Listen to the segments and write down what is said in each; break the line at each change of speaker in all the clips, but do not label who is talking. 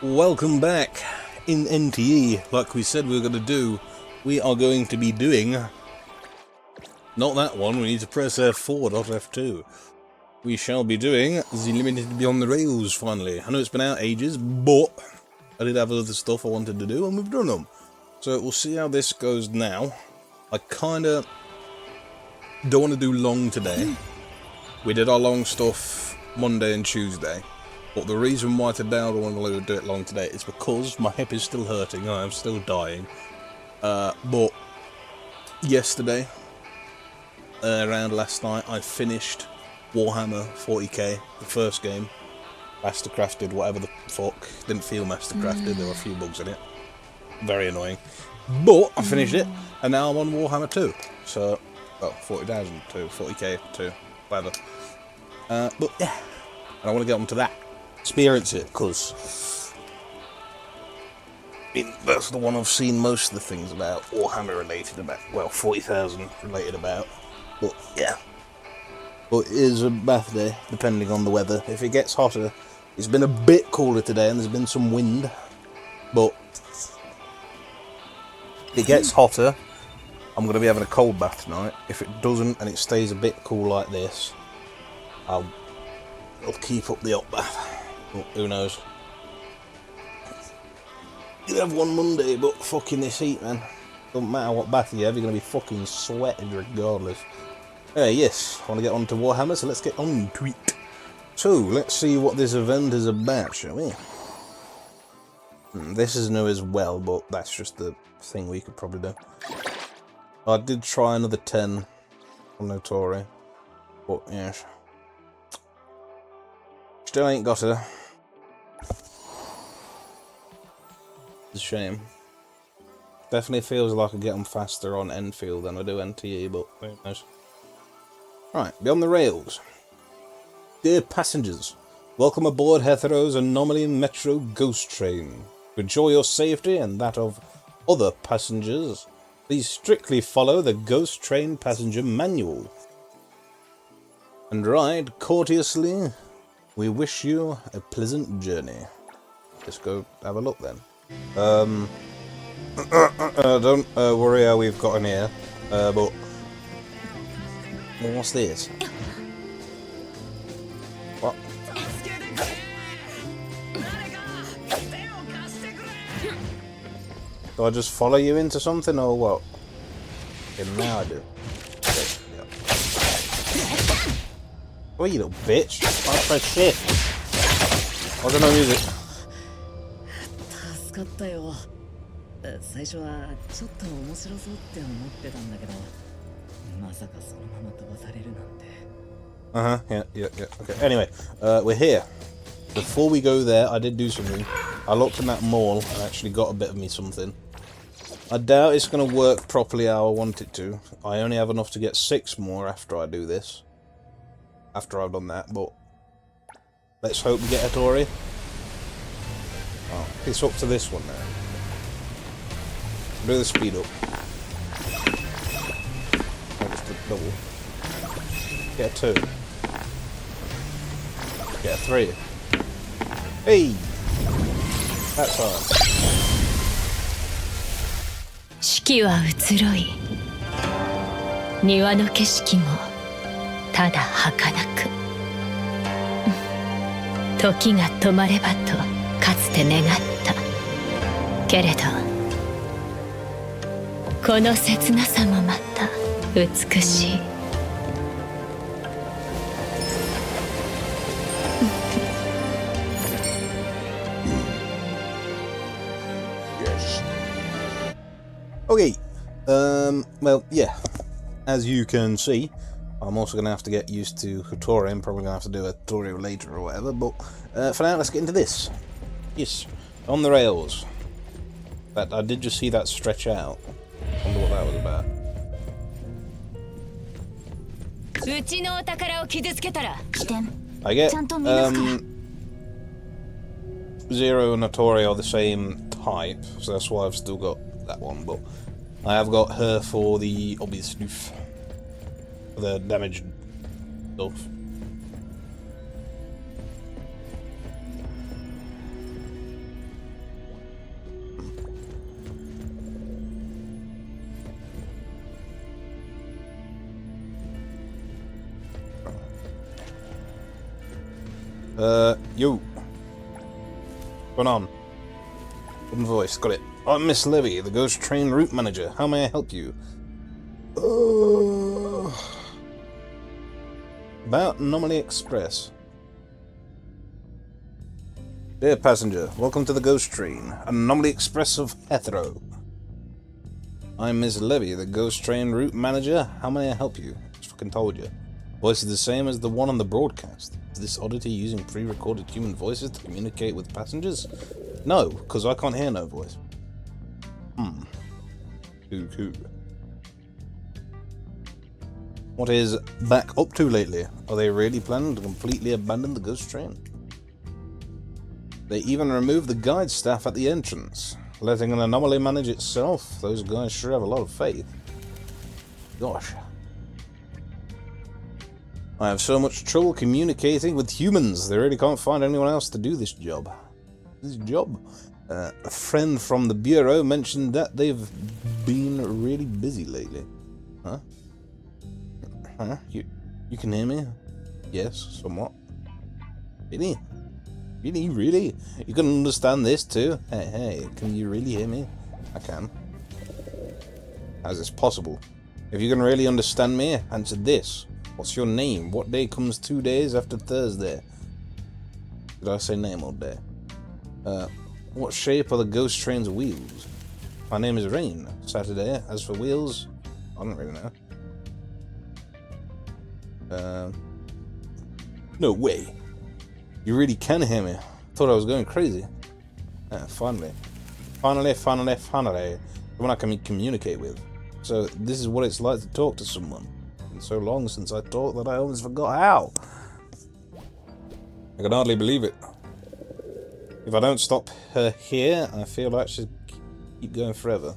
Welcome back. In NTE, like we said we were going to do, we are going to be doing... Not that one, we need to press F4, not F2. We shall be doing the Limited Beyond the Rails, finally. I know it's been out ages, but I did have other stuff I wanted to do, and we've done them. So we'll see how this goes now. I kinda don't want to do long today. We did our long stuff Monday and Tuesday. But the reason why today I don't want to do it long today is because my hip is still hurting, I am still dying. But yesterday, around last night, I finished Warhammer 40k, the first game. Mastercrafted, whatever the fuck. Didn't feel mastercrafted, there were a few bugs in it. Very annoying. But I finished it, and now I'm on Warhammer 2. So, well, 40,000 2, 40k 2, whatever. But yeah, and I want to get on to that. Experience it, because that's the one I've seen most of the things about, Warhammer related about, well, 40,000 related about, but yeah. But it is a bath day, depending on the weather. If it gets hotter, it's been a bit cooler today and there's been some wind, but if it gets hotter, I'm going to be having a cold bath tonight. If it doesn't and it stays a bit cool like this, I'll keep up the hot bath. Well, who knows? You'd have one Monday, but fucking this heat, man. Doesn't matter what bath you have, you're going to be fucking sweating regardless. Yes, I want to get on to Warhammer, so let's get on to it. So, let's see what this event is about, shall we? This is new as well, but that's just the thing we could probably do. I did try another 10 on Hotori, but yes. Still ain't got her. It's a shame. Definitely feels like I get them faster on Enfield than I do NTE, but who knows. Right, Beyond the Rails. Dear passengers, welcome aboard Hethero's Anomaly Metro Ghost Train. To ensure your safety and that of other passengers, please strictly follow the Ghost Train Passenger Manual. And ride courteously. We wish you a pleasant journey. Let's go have a look then. Don't worry how we've got in here, but what's this? What? Do I just follow you into something or what? And now I do. Okay, yeah. Oh, you little bitch! I press shit. I don't know music. 助かったよ。最初はちょっと面白そうって思ってたんだけど、まさかそのまま飛ばされるなんて。Yeah. Okay. Anyway, we're here. Before we go there, I did do something. I looked in that mall and actually got a bit of me something. I doubt it's going to work properly how I want it to. I only have enough to get 6 more after I do this. After I've done that, but let's hope we get Hotori. Oh, it's up to this one now. Do the speed up. Oh, just a double. Get a 2. Get a 3. Hey! That's hard.
四季は移ろい、庭の景色もただ儚く、時が止まればとかつて願ったけれど、この切なさもまた美しい。
Okay, well, yeah, as you can see, I'm also going to have to get used to Hotori. I'm probably going to have to do a tutorial later or whatever, but for now, let's get into this. Yes, on the rails. But I did just see that stretch out. I wonder what that was about.
うちのお宝を傷つけたら
I get, Zero and Hotori are the same type, so that's why I've still got that one, but I have got her for the obvious stuff. For the damaged stuff. Yo. What's going on? Wooden voice, got it. I'm Miss Levy, the Ghost Train route manager. How may I help you? About Anomaly Express. Dear passenger, welcome to the Ghost Train, Anomaly Express of Hetero. I'm Miss Levy, the Ghost Train route manager. How may I help you? Just fucking told you. Voice is the same as the one on the broadcast. Is this oddity using pre-recorded human voices to communicate with passengers? No, because I can't hear no voice. Cool. What is back up to lately? Are they really planning to completely abandon the Ghost Train? They even removed the guide staff at the entrance, letting an anomaly manage itself. Those guys sure have a lot of faith. Gosh. I have so much trouble communicating with humans. They really can't find anyone else to do this job. A friend from the Bureau mentioned that they've been really busy lately. Huh? You can hear me? Yes, somewhat. Really? Really? You can understand this too? Hey, can you really hear me? I can. How's this possible? If you can really understand me, answer this. What's your name? What day comes 2 days after Thursday? Did I say name all day? What shape are the Ghost Train's wheels? My name is Rain. Saturday. As for wheels, I don't really know. No way. You really can hear me. Thought I was going crazy. Finally. Someone I can communicate with. So this is what it's like to talk to someone. It's so long since I talked that I almost forgot how. I can hardly believe it. If I don't stop her here, I feel like I should keep going forever.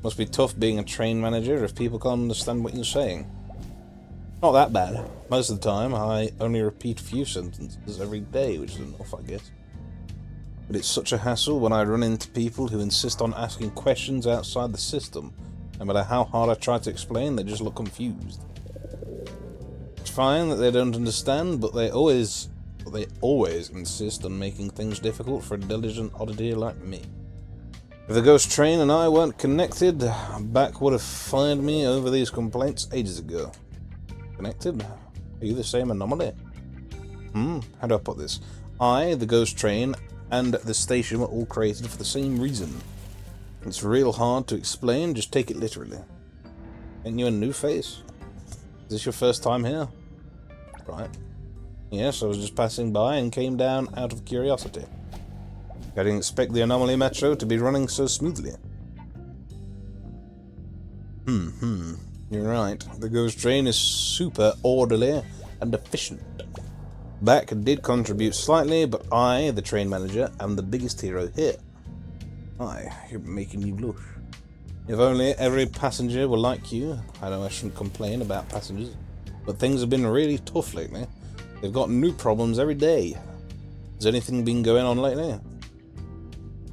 Must be tough being a train manager if people can't understand what you're saying. Not that bad. Most of the time, I only repeat a few sentences every day, which is enough, I guess. But it's such a hassle when I run into people who insist on asking questions outside the system. No matter how hard I try to explain, they just look confused. It's fine that they don't understand, but they always insist on making things difficult for a diligent oddity like me. If the Ghost Train and I weren't connected, Back would have fired me over these complaints ages ago. Connected? Are you the same anomaly? How do I put this? I, the Ghost Train, and the station were all created for the same reason. It's real hard to explain, just take it literally. Ain't you a new face? Is this your first time here? Right. Yes, I was just passing by and came down out of curiosity. I didn't expect the Anomaly Metro to be running so smoothly. You're right. The Ghost Train is super orderly and efficient. Back did contribute slightly, but I, the train manager, am the biggest hero here. You're making you blush. If only every passenger were like you. I know I shouldn't complain about passengers, but things have been really tough lately. They've got new problems every day. Has anything been going on lately?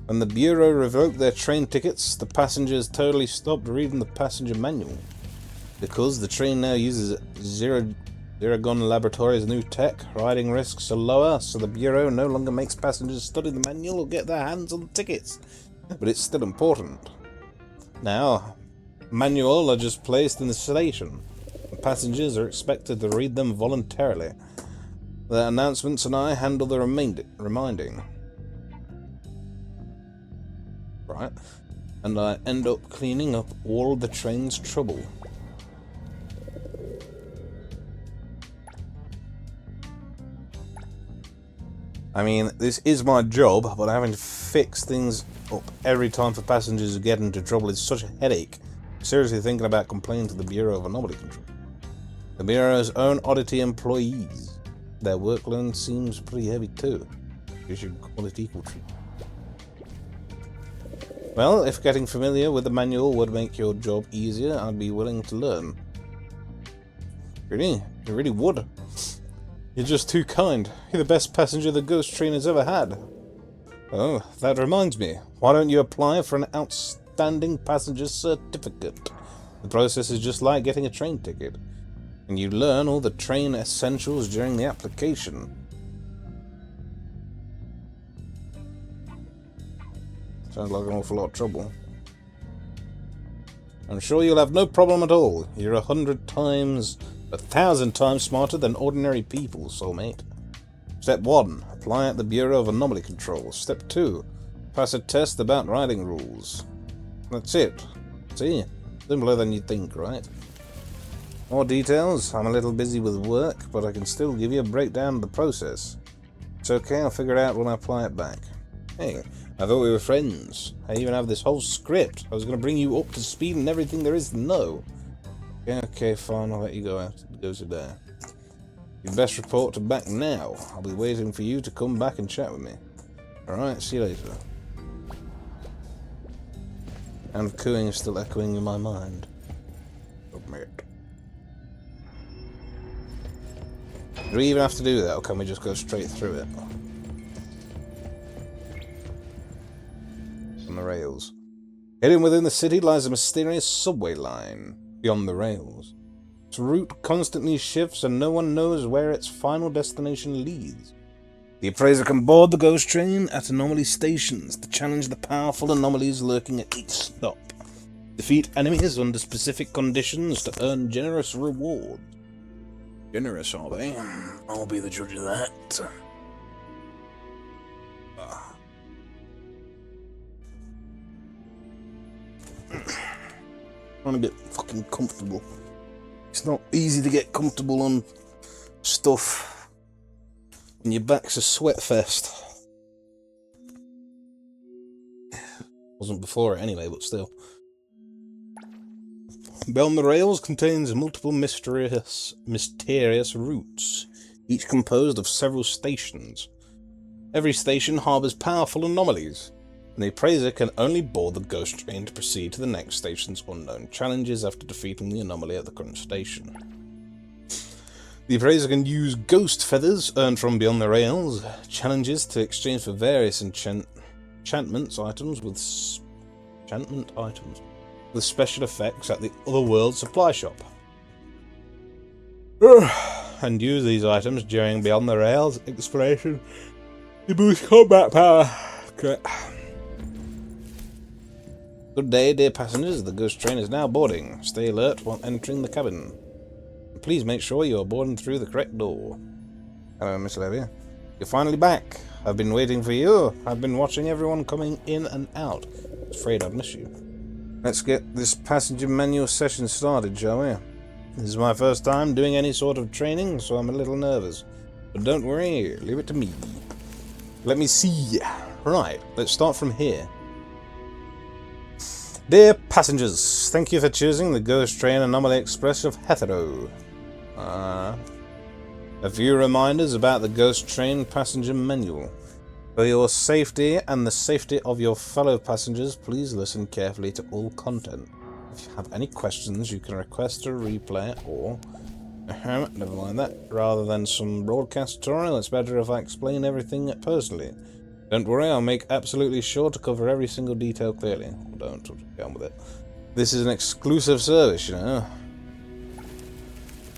When the Bureau revoked their train tickets, the passengers totally stopped reading the passenger manual. Because the train now uses Zeragon Laboratories' new tech, riding risks are lower, so the Bureau no longer makes passengers study the manual or get their hands on the tickets. But it's still important. Now, manual are just placed in the station, and passengers are expected to read them voluntarily. The announcements and I handle the reminding. Right. And I end up cleaning up all the train's trouble. I mean, this is my job, but having to fix things up every time for passengers who get into trouble is such a headache. I'm seriously thinking about complaining to the Bureau of Anomaly Control. The Bureau's own oddity employees. Their workload seems pretty heavy too. You should call it equal treatment. Well, if getting familiar with the manual would make your job easier, I'd be willing to learn. Really? You really would? You're just too kind. You're the best passenger the Ghost Train has ever had. Oh, that reminds me. Why don't you apply for an outstanding passenger certificate? The process is just like getting a train ticket. and you learn all the train essentials during the application. Sounds like an awful lot of trouble. I'm sure you'll have no problem at all. You're 1,000 times smarter than ordinary people, soulmate. Step 1. Apply at the Bureau of Anomaly Control. Step 2. Pass a test about riding rules. That's it. See? Simpler than you'd think, right? More details? I'm a little busy with work, but I can still give you a breakdown of the process. It's okay, I'll figure it out when I apply it back. Hey, I thought we were friends. I even have this whole script. I was going to bring you up to speed and everything there is to know. Okay, fine, I'll let you go today. You'd best report to back now. I'll be waiting for you to come back and chat with me. Alright, see you later. And cooing is still echoing in my mind. Admit. Do we even have to do that, or can we just go straight through it? On the rails. Hidden within the city lies a mysterious subway line. Beyond the rails. Its route constantly shifts and no one knows where its final destination leads. The appraiser can board the ghost train at anomaly stations to challenge the powerful anomalies lurking at each stop. Defeat enemies under specific conditions to earn generous rewards. Generous, are they? I'll be the judge of that. Trying to get fucking comfortable. It's not easy to get comfortable on stuff when your back's a sweat fest. Wasn't before it anyway, but still. Beyond the Rails contains multiple mysterious routes, each composed of several stations. Every station harbours powerful anomalies, and the appraiser can only board the ghost train to proceed to the next station's unknown challenges after defeating the anomaly at the current station. The appraiser can use ghost feathers earned from Beyond the Rails challenges to exchange for various enchantment items with special effects at the Otherworld supply shop. And use these items during Beyond the Rails exploration to boost combat power. Okay. Good day, dear passengers. The ghost train is now boarding. Stay alert while entering the cabin. Please make sure you are boarding through the correct door. Hello, Miss Levy. You're finally back. I've been waiting for you. I've been watching everyone coming in and out. I was afraid I'd miss you. Let's get this passenger manual session started, shall we? This is my first time doing any sort of training, so I'm a little nervous. But don't worry, leave it to me. Let me see. Right, let's start from here. Dear passengers, thank you for choosing the Ghost Train Anomaly Express of Hotori. A few reminders about the Ghost Train passenger manual. For your safety and the safety of your fellow passengers, please listen carefully to all content. If you have any questions, you can request a replay or... never mind that. Rather than some broadcast tutorial, it's better if I explain everything personally. Don't worry, I'll make absolutely sure to cover every single detail clearly. Don't get on with it. This is an exclusive service, you know.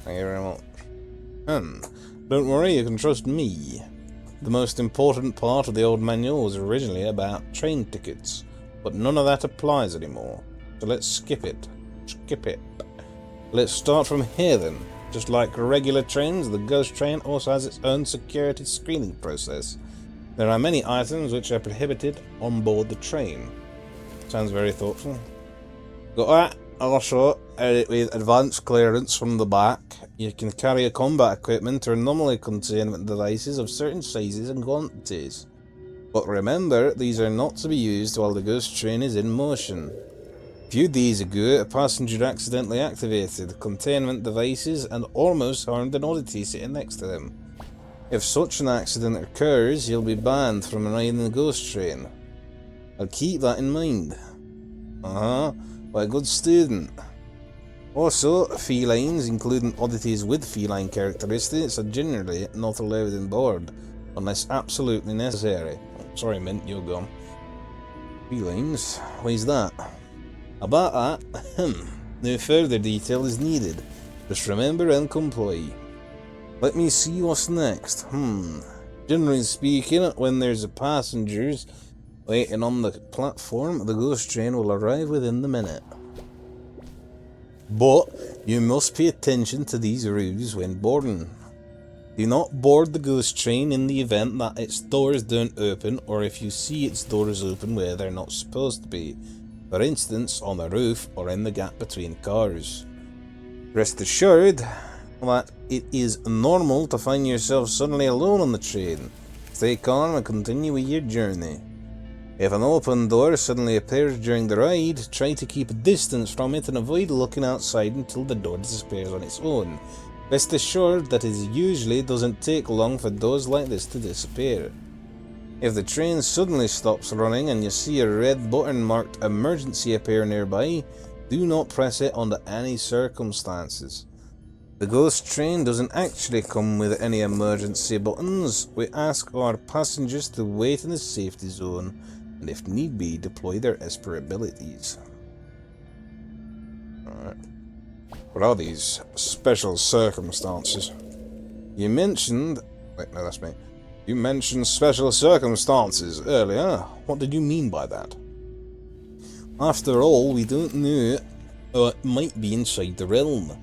Thank you very much. Don't worry, you can trust me. The most important part of the old manual was originally about train tickets, but none of that applies anymore. So let's skip it. Skip it. Let's start from here then. Just like regular trains, the Ghost Train also has its own security screening process. There are many items which are prohibited on board the train. Sounds very thoughtful. Got that? Also, with advanced clearance from the back, you can carry combat equipment or anomaly containment devices of certain sizes and quantities. But remember, these are not to be used while the ghost train is in motion. A few days ago, a passenger accidentally activated containment devices and almost harmed an oddity sitting next to them. If such an accident occurs, you'll be banned from riding the ghost train. I'll keep that in mind. What a good student. Also, felines, including oddities with feline characteristics, are generally not allowed on board, unless absolutely necessary. Sorry, Mint, you're gone. Felines? Why's that? About that, no further detail is needed. Just remember and comply. Let me see what's next. Generally speaking, when there's passengers waiting on the platform, the ghost train will arrive within the minute. But you must pay attention to these rules when boarding. Do not board the ghost train in the event that its doors don't open, or if you see its doors open where they're not supposed to be. For instance, on the roof or in the gap between cars. Rest assured that it is normal to find yourself suddenly alone on the train. Stay calm and continue with your journey. If an open door suddenly appears during the ride, try to keep a distance from it and avoid looking outside until the door disappears on its own. Rest assured that it usually doesn't take long for doors like this to disappear. If the train suddenly stops running and you see a red button marked emergency appear nearby, do not press it under any circumstances. The ghost train doesn't actually come with any emergency buttons. We ask our passengers to wait in the safety zone and if need be deploy their esper abilities. Alright. What are these special circumstances? You mentioned... Wait, no, that's me. You mentioned special circumstances earlier. What did you mean by that? After all, we don't know what might be inside the realm,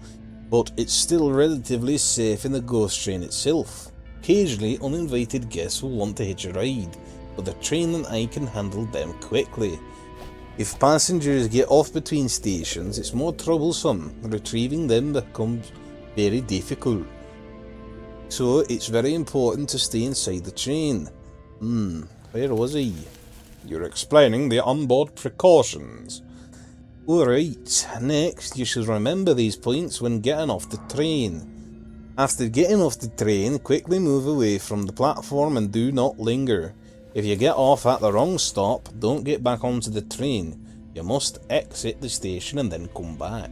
but it's still relatively safe in the ghost train itself. Occasionally, uninvited guests will want to hitch a ride, but the train and I can handle them quickly. If passengers get off between stations, it's more troublesome. Retrieving them becomes very difficult. So it's very important to stay inside the train. Where was I? You're explaining the onboard precautions. Alright, next you should remember these points when getting off the train. After getting off the train, quickly move away from the platform and do not linger. If you get off at the wrong stop, don't get back onto the train. You must exit the station and then come back.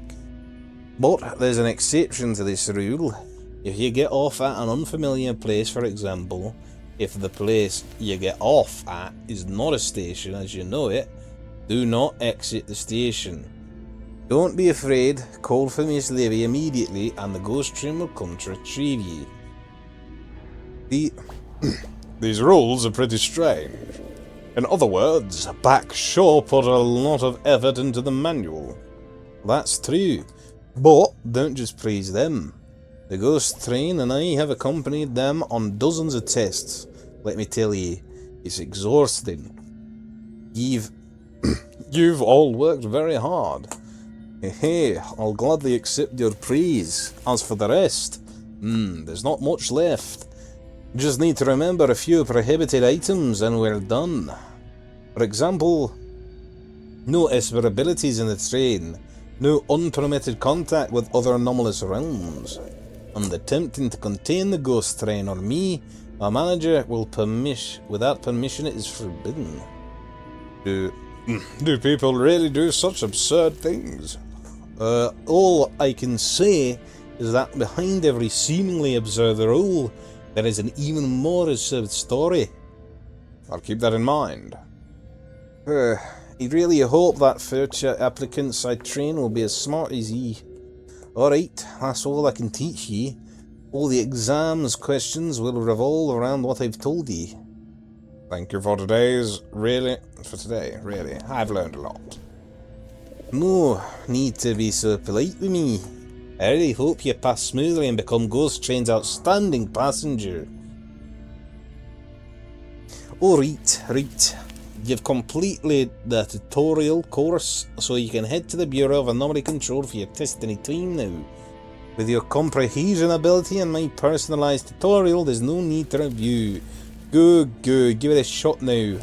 But there's an exception to this rule. If you get off at an unfamiliar place, for example, if the place you get off at is not a station as you know it, do not exit the station. Don't be afraid, call for Miss Livy immediately and the ghost train will come to retrieve you. These rules are pretty strange. In other words, Back sure put a lot of effort into the manual. That's true, but don't just praise them. The ghost train and I have accompanied them on dozens of tests. Let me tell you, it's exhausting. You've all worked very hard. Hey, I'll gladly accept your praise. As for the rest, there's not much left. Just need to remember a few prohibited items and we're done. For example, no esper abilities in the train, no unpermitted contact with other anomalous realms, and attempting to contain the ghost train or me, a manager will without permission it is forbidden. Do people really do such absurd things? All I can say is that behind every seemingly absurd rule, there is an even more absurd story. I'll keep that in mind. I really hope that future applicants I train will be as smart as ye. Alright, that's all I can teach ye. All the exams questions will revolve around what I've told ye. Thank you for today, really. I've learned a lot. No need to be so polite with me. I really hope you pass smoothly and become Ghost Train's outstanding passenger. Right. You've completed the tutorial course, so you can head to the Bureau of Anomaly Control for your test any time now. With your comprehension ability and my personalised tutorial, there's no need to review. Good, give it a shot now.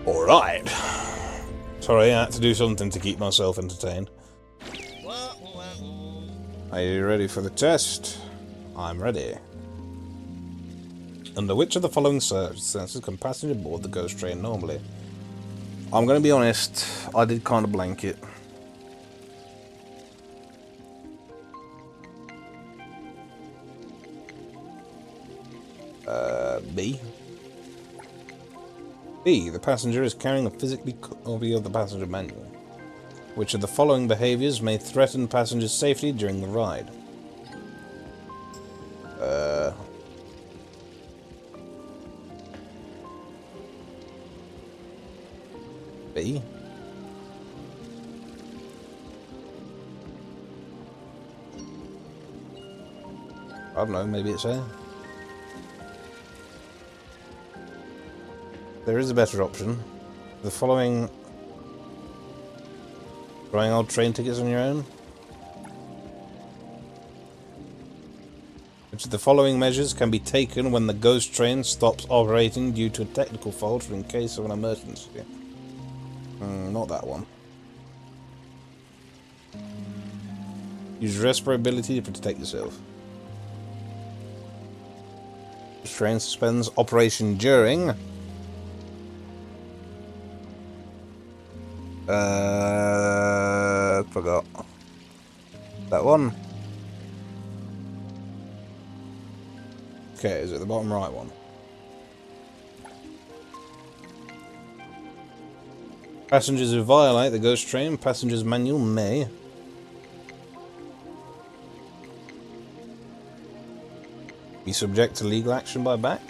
Alright. Sorry, I had to do something to keep myself entertained. Are you ready for the test? I'm ready. Under which of the following circumstances can passenger board the ghost train normally? I'm going to be honest, I did kind of blank it. B. B. The passenger is carrying a physically copy of the passenger manual. Which of the following behaviors may threaten passengers' safety during the ride? B. I don't know, maybe it's A. There is a better option. The following... Buying old train tickets on your own? Which of the following measures can be taken when the ghost train stops operating due to a technical fault or in case of an emergency? Not that one. Use respiratory ability to protect yourself. Train suspends operation during... forgot. That one? Okay, is it the bottom right one? Passengers who violate the ghost train passengers manual may be subject to legal action by back.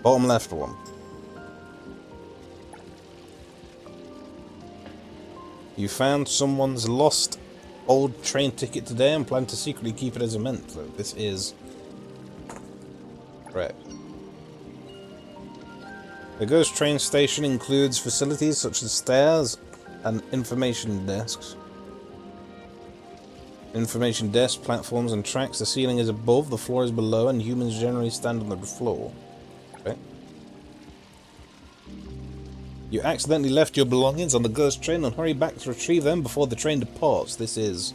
Bottom left one. You found someone's lost old train ticket today and plan to secretly keep it as a memento. This is correct. The ghost train station includes facilities such as stairs and information desks. Information desk, platforms and tracks. The ceiling is above, the floor is below, and humans generally stand on the floor. Okay. You accidentally left your belongings on the ghost train and hurry back to retrieve them before the train departs. This is...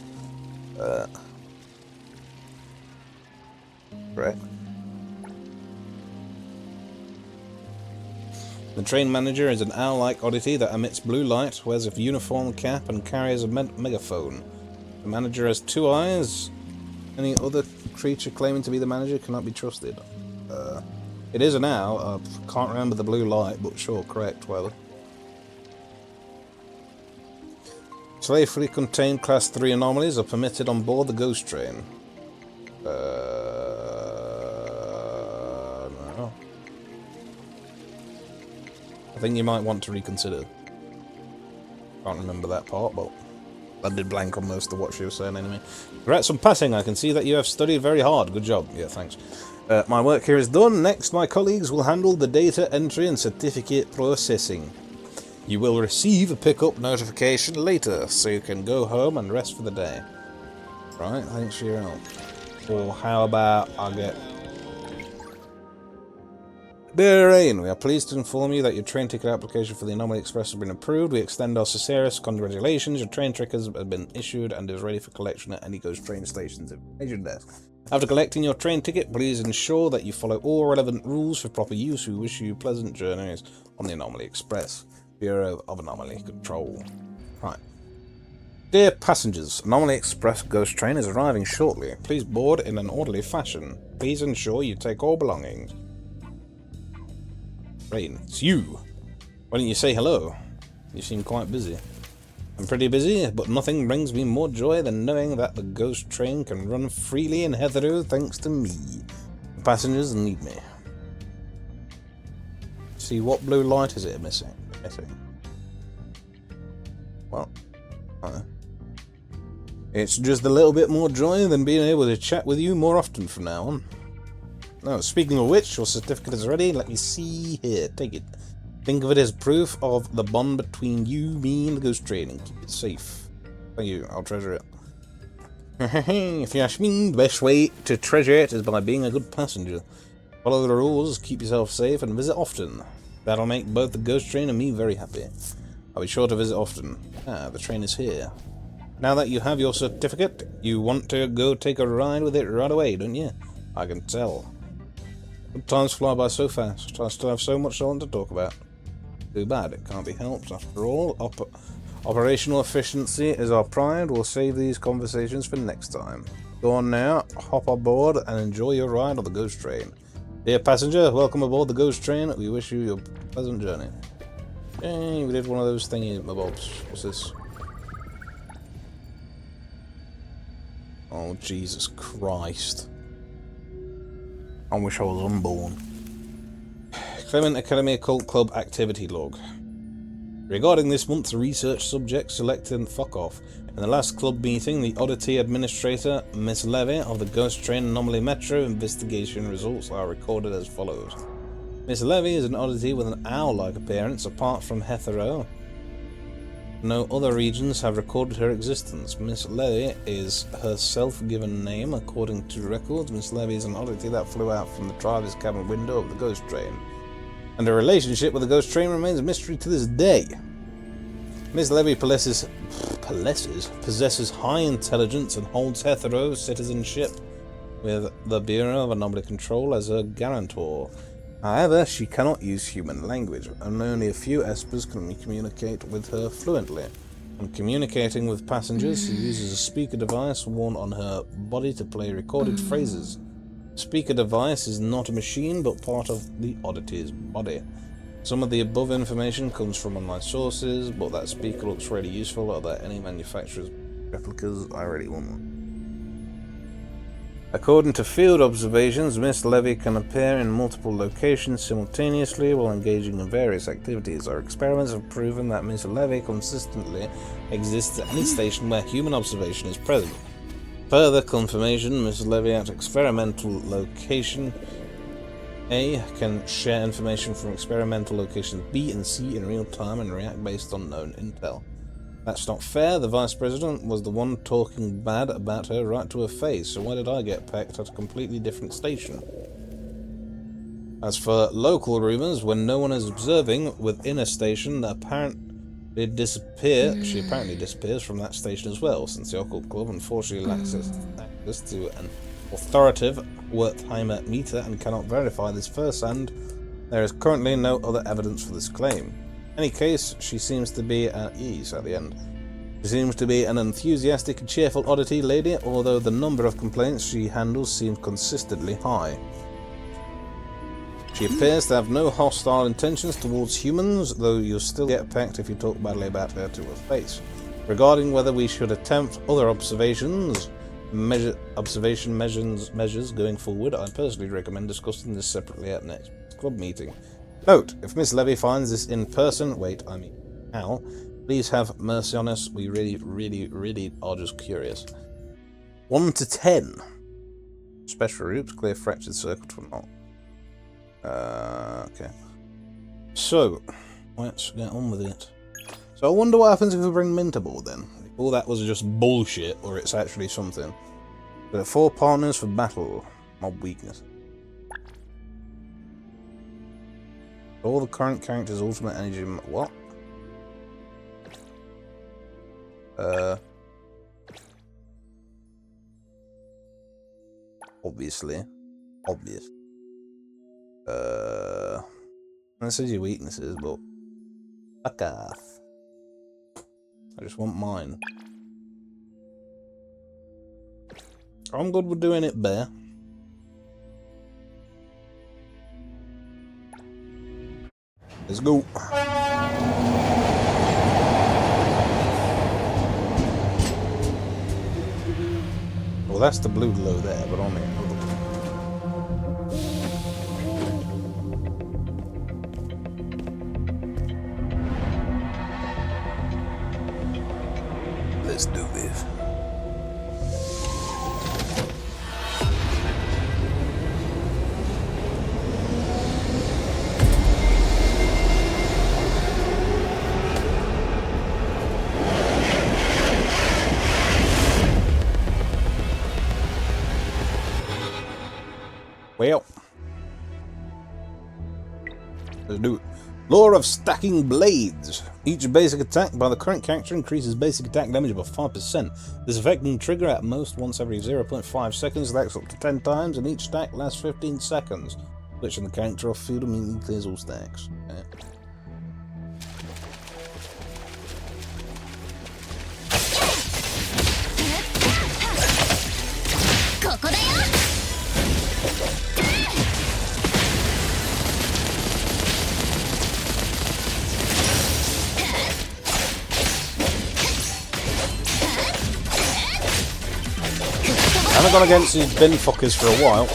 correct. The train manager is an owl-like oddity that emits blue light, wears a uniform cap, and carries a megaphone. The manager has 2 eyes. Any other creature claiming to be the manager cannot be trusted. It is an owl. I can't remember the blue light, but sure, correct, well. Safely contained Class 3 anomalies are permitted on board the ghost train. No. I think you might want to reconsider. Can't remember that part, but I did blank on most of what she was saying anyway. Congrats on passing. I can see that you have studied very hard. Good job. Yeah, thanks. My work here is done. Next, my colleagues will handle the data entry and certificate processing. You will receive a pickup notification later, so you can go home and rest for the day. Right, thanks for your help. Or how about I get... Dear Rain, we are pleased to inform you that your train ticket application for the Anomaly Express has been approved. We extend our sincerest congratulations. Your train ticket has been issued and is ready for collection at any ghost train station's information desk. After collecting your train ticket, please ensure that you follow all relevant rules for proper use. We wish you pleasant journeys on the Anomaly Express. Bureau of Anomaly Control. Right. Dear passengers, Anomaly Express ghost train is arriving shortly. Please board in an orderly fashion. Please ensure you take all belongings. Rain, it's you. Why don't you say hello? You seem quite busy. I'm pretty busy, but nothing brings me more joy than knowing that the ghost train can run freely in Hotori thanks to me. The passengers need me. See, what blue light is it missing? Well, it's just a little bit more joy than being able to chat with you more often from now on. Now, speaking of which, your certificate is ready. Let me see here. Take it. Think of it as proof of the bond between you, me, and the ghost train, and keep it safe. Thank you. I'll treasure it. If you ask me, the best way to treasure it is by being a good passenger. Follow the rules, keep yourself safe, and visit often. That'll make both the ghost train and me very happy. I'll be sure to visit often. Ah, the train is here. Now that you have your certificate, you want to go take a ride with it right away, don't you? I can tell. Good times fly by so fast. I still have so much I want to talk about. Too bad, it can't be helped. After all, operational efficiency is our pride. We'll save these conversations for next time. Go on now, hop aboard, and enjoy your ride on the ghost train. Dear passenger, welcome aboard the ghost train. We wish you a pleasant journey. Hey, we did one of those thingy mobs. What's this? Oh, Jesus Christ. I wish I was unborn. Clement Academy Occult Club Activity Log. Regarding this month's research subject selected and fuck off. In the last club meeting, the Oddity Administrator, Miss Levy, of the Ghost Train Anomaly Metro investigation results are recorded as follows. Miss Levy is an oddity with an owl-like appearance apart from Hetero. No other regions have recorded her existence. Miss Levy is her self-given name. According to records, Miss Levy is an oddity that flew out from the driver's cabin window of the Ghost Train. And her relationship with the Ghost Train remains a mystery to this day. Miss Levy possesses high intelligence and holds hetero citizenship with the Bureau of Anomaly Control as her guarantor. However, she cannot use human language, and only a few espers can communicate with her fluently. When communicating with passengers, she uses a speaker device worn on her body to play recorded phrases. The speaker device is not a machine, but part of the oddity's body. Some of the above information comes from online sources, but that speaker looks really useful. Are there any manufacturer's replicas? I really want one. According to field observations, Miss Levy can appear in multiple locations simultaneously while engaging in various activities. Our experiments have proven that Miss Levy consistently exists at any station where human observation is present. Further confirmation, Miss Levy at experimental location A can share information from experimental locations B and C in real time and react based on known intel. That's not fair. The Vice President was the one talking bad about her right to her face, so why did I get pecked at a completely different station? As for local rumors, when no one is observing within a station, she apparently disappears from that station as well, since the Occult Club unfortunately lacks access to an authoritative Wertheimer meter and cannot verify this firsthand. There is currently no other evidence for this claim. In any case, she seems to be at ease at the end. She seems to be an enthusiastic and cheerful oddity lady, although the number of complaints she handles seems consistently high. She appears to have no hostile intentions towards humans, though you'll still get pecked if you talk badly about her to her face. Regarding whether we should attempt other measures going forward, I personally recommend discussing this separately at next club meeting. Note, if Miss Levy finds this in person, how, please have mercy on us. We really are just curious. 1 to 10. Special groups, clear fractured circuit or not. Okay. So, let's get on with it. So I wonder what happens if we bring Mint aboard then. If all that was just bullshit, or it's actually something. There are 4 partners for battle. Mob weakness. All the current characters' ultimate energy. What? Obviously. Obvious. That says your weaknesses, but fuck off. I just want mine. I'm good with doing it bare. Let's go. Well, that's the blue glow there, but on it. Let's do this. Well, let's do it. Lore of Stacking Blades. Each basic attack by the current character increases basic attack damage by 5%. This effect can trigger at most once every 0.5 seconds, stacks up to 10 times, and each stack lasts 15 seconds. Switching the character off field immediately clears all stacks. Okay. haven't gone against these bin fuckers for a while.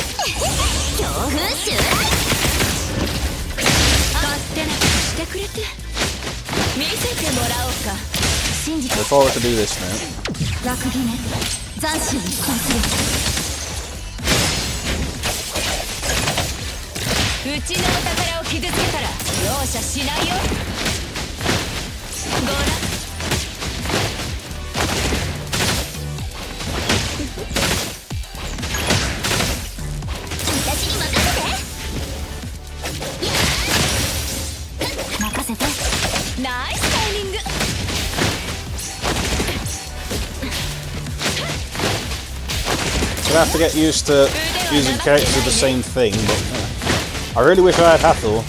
Look forward to do this now. I have to get used to using characters with the same thing, but I really wish I had Hathor.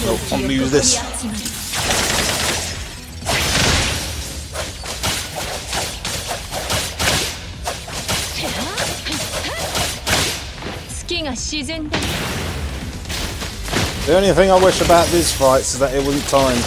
Nope, I'm gonna use this. The only thing I wish about these fights is that it wasn't timed.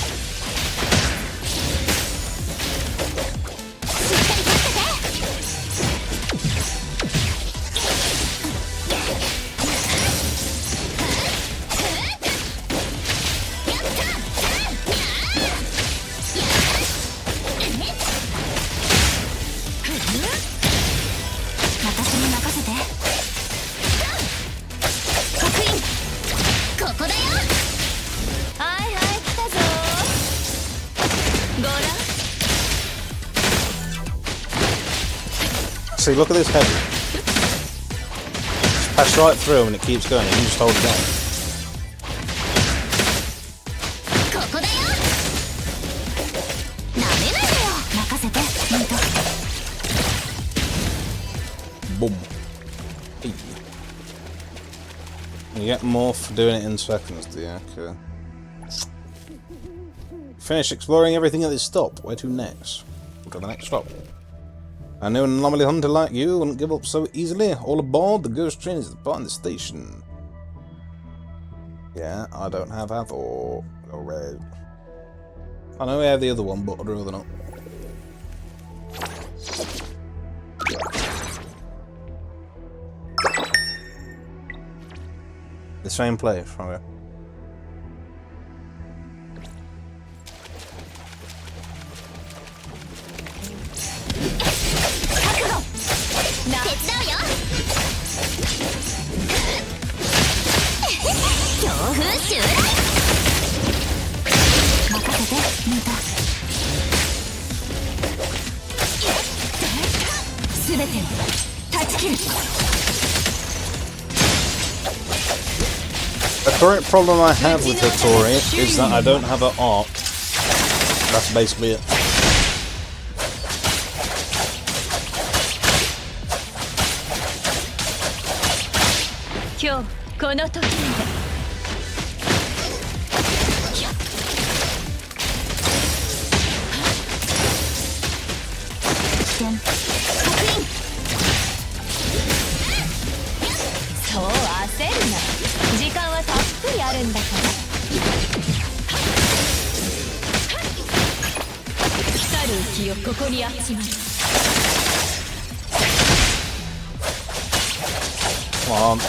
See, look at this heavy. Just pass right through and it keeps going. You can just hold it down. Boom. Hey. You get more for doing it in seconds, do you? Okay. Finish exploring everything at this stop. Where to next? Go to the next stop. I knew an anomaly hunter like you wouldn't give up so easily. All aboard, the ghost train is departing the station. Yeah, I don't have Hathor. Alright. I know we have the other one, but I'd rather not. The same place, okay. The current problem I have with Hotori is that I don't have an arc. That's basically it. Come on.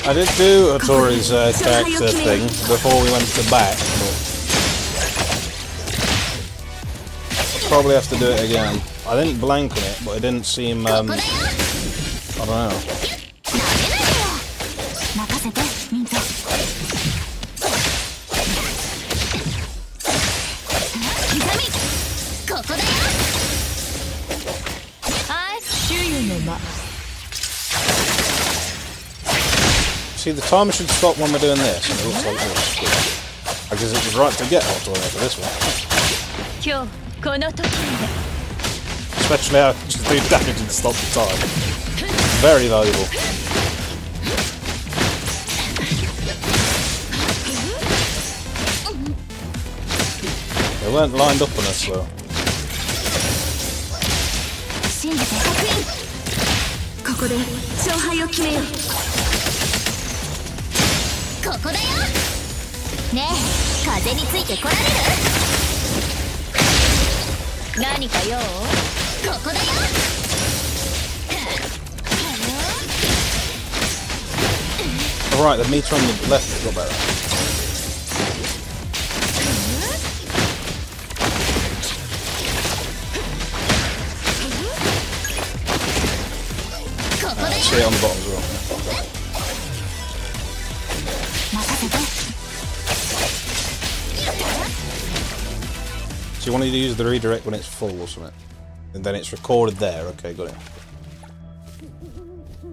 I did do Hotori's character thing before we went to back, but I'll probably have to do it again. I didn't blank on it, but it didn't seem, I don't know. See, the timer should stop when we're doing this, and it looks like this. I guess it was right to get Hotori for this one.
今日この時まで
Especially how just do damage and stop the time. Very valuable. They weren't lined up on us though.
信じて確認ここで勝敗を決めようここだよねえ風についてこられる何か用ここだよ
Alright, the meter on the left got better. See it on the bottom as well. So you wanted to use the redirect when it's full or something? And then it's recorded there. Okay, got it.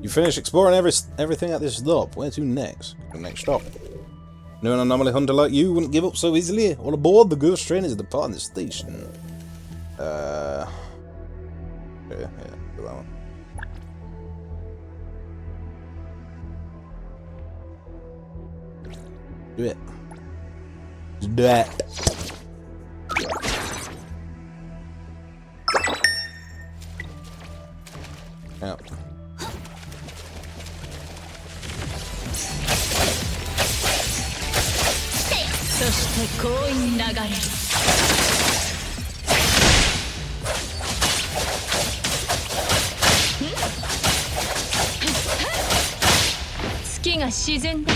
You finished exploring everything at this stop. Where to next? The next stop. Knew an anomaly hunter like you wouldn't give up so easily. All aboard, the ghost train is departing the station. Yeah, do that one. Do it. Just do it. Yeah.
そして強引流れる月が沈んだ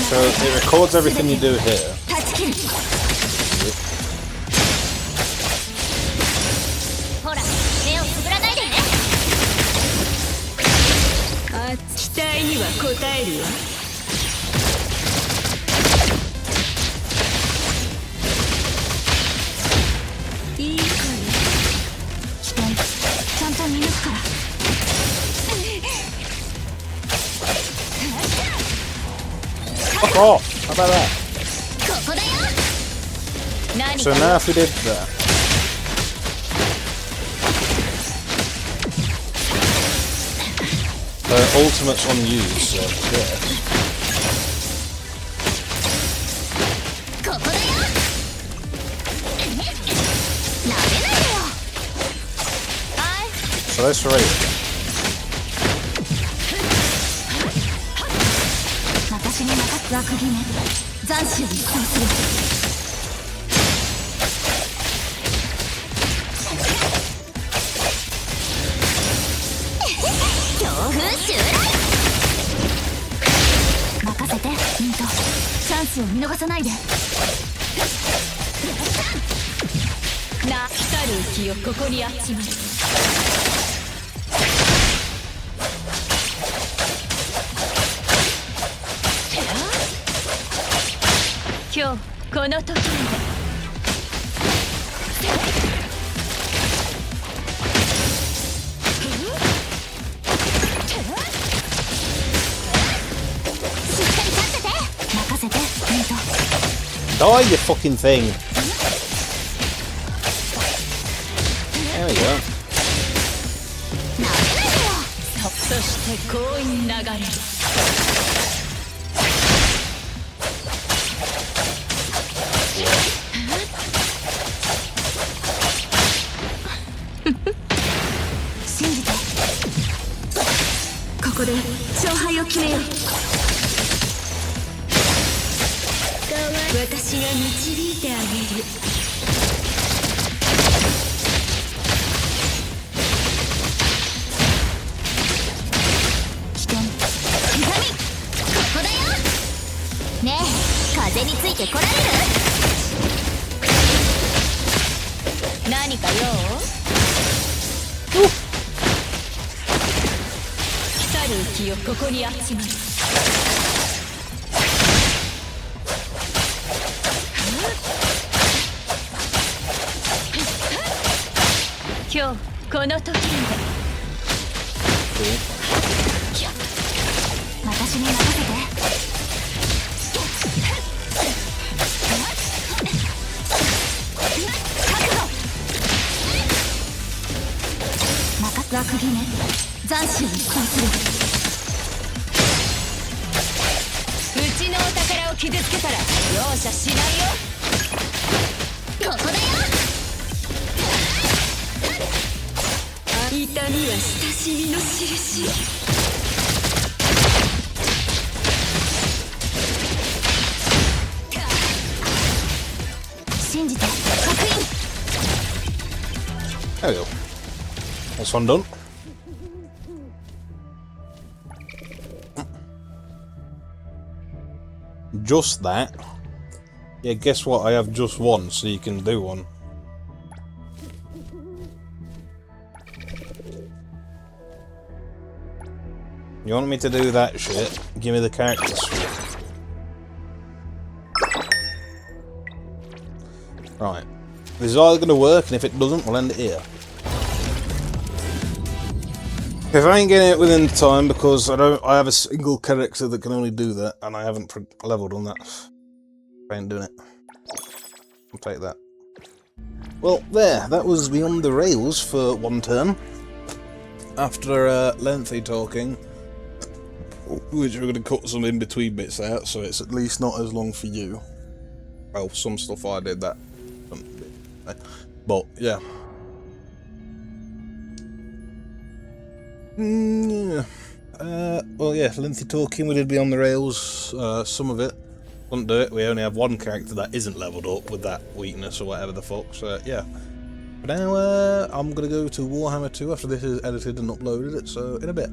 So it records everything you do here. Fuck off! How about that? So now if we did that. Ultimate's on use, so yeah. So let's raid it. Die, you fucking thing! There we go.
ちのお宝を傷つけたら容赦しないよ。ここだよ。痛みは親しみの印。信じて確認。
There we go. That's one done. Just that. Yeah, guess what? I have just one, so you can do one. You want me to do that shit? Give me the character suite. Right. This is either going to work, and if it doesn't, we'll end it here. If I ain't getting it within time, because I have a single character that can only do that, and I haven't leveled on that. I ain't doing it. I'll take that. Well, there. That was Beyond the Rails for one turn. After lengthy talking, which we're going to cut some in-between bits out, so it's at least not as long for you. Well, some stuff I did that. But, yeah. Yeah. Well, yeah, lengthy talking, we did Beyond the Rails, some of it. Couldn't do it, we only have one character that isn't leveled up with that weakness or whatever the fuck, so yeah. But now, I'm gonna go to Warhammer 2 after this is edited and uploaded, so in a bit.